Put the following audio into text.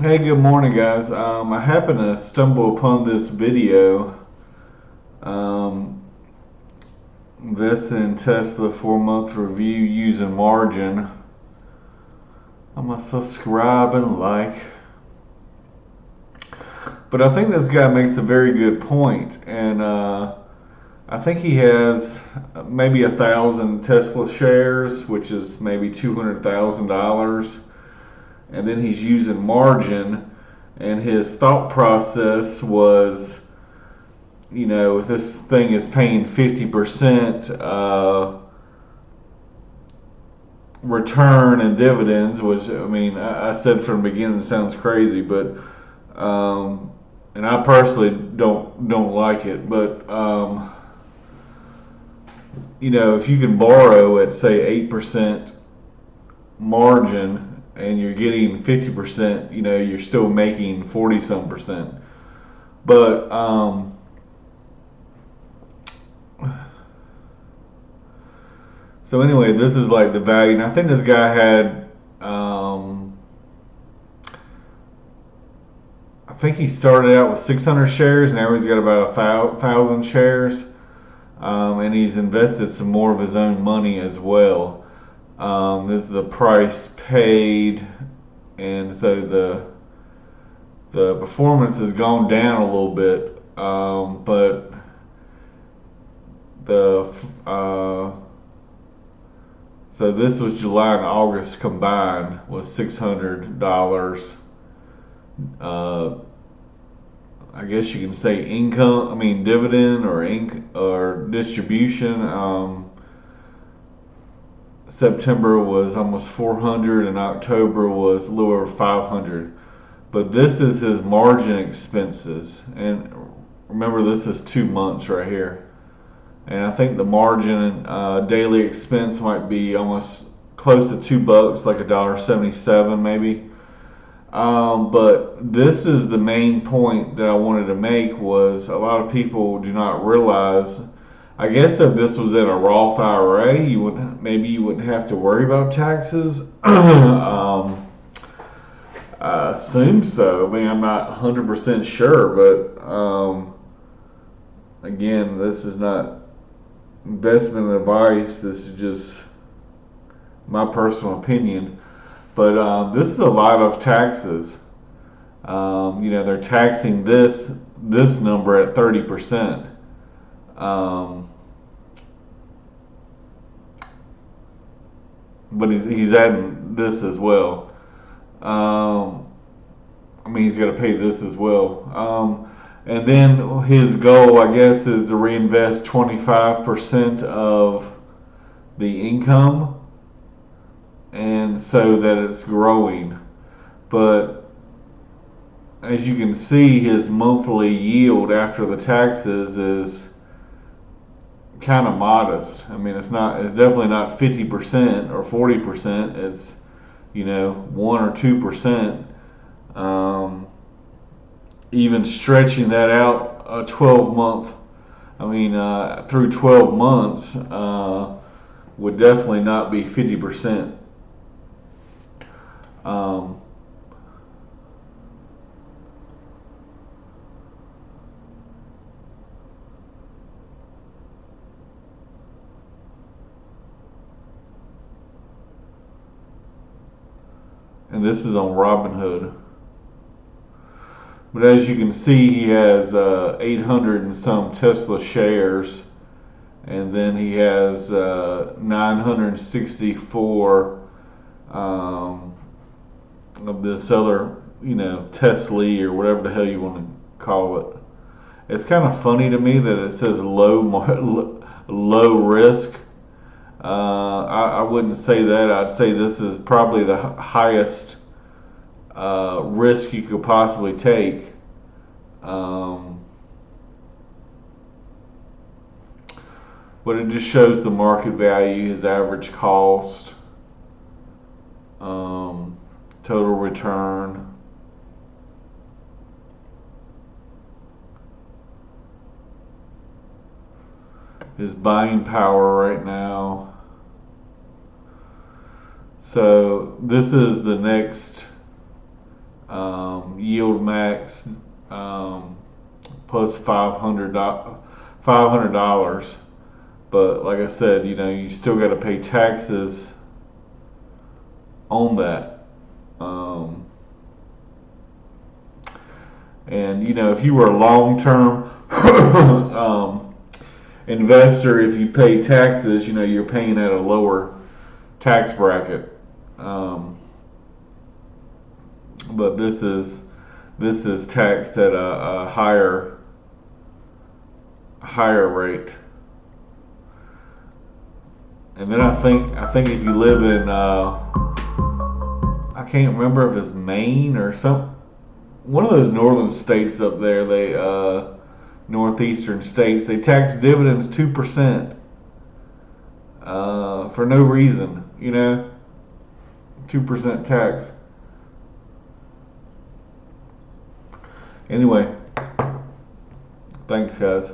Hey, good morning, guys. I happened to stumble upon this video. Um, Invest in Tesla 4-month review using margin. I'm gonna subscribe and like. But I think this guy makes a very good point, and I think he has maybe 1,000 Tesla shares, which is maybe $200,000, and then he's using margin, and his thought process was, if this thing is paying 50% return and dividends, which I mean, I said from the beginning it sounds crazy, but and I personally don't like it, but if you can borrow at say 8% margin and you're getting 50%, you're still making 40 some percent. But so anyway, this is like the value, and I think this guy had, I think he started out with 600 shares. Now he's got about 1,000 shares, and he's invested some more of his own money as well. This is the price paid, and so the performance has gone down a little bit, but the so this was July and August combined was $600. I guess you can say income. I mean dividend or distribution. September was almost 400, and October was a little over 500. But this is his margin expenses, and remember this is 2 months right here. And I think the margin daily expense might be almost close to $2, like $1.77 maybe. But this is the main point that I wanted to make, was a lot of people do not realize. I guess if this was in a Roth IRA, you wouldn't have to worry about taxes. I assume so. I mean, I'm not 100% sure, but again, this is not investment advice. This is just my personal opinion. But this is a lot of taxes. They're taxing this number at 30%. But he's adding this as well. I mean, he's got to pay this as well. And then his goal, I guess, is to reinvest 25% of the income, and so that it's growing. But as you can see, his monthly yield after the taxes is kind of modest. I mean, it's definitely not 50% or 40%. It's 1 or 2%. Even stretching that out a 12-month, through 12 months, would definitely not be 50%. Um, and this is on Robinhood. But as you can see, he has 800 and some Tesla shares, and then he has 964 of this other, TSLY or whatever the hell you want to call it. It's kind of funny to me that it says low risk. I wouldn't say that. I'd say this is probably the highest risk you could possibly take. But it just shows the market value, his average cost, total return. His buying power right now. So this is the next yield max, plus $500. But like I said, you still got to pay taxes on that. And if you were a long-term investor, if you pay taxes, you're paying at a lower tax bracket. But this is taxed at a higher rate. And then I think if you live in I can't remember if it's Maine or one of those northern states up there, they northeastern states, they tax dividends 2% for no reason, 2% tax. Anyway, thanks guys.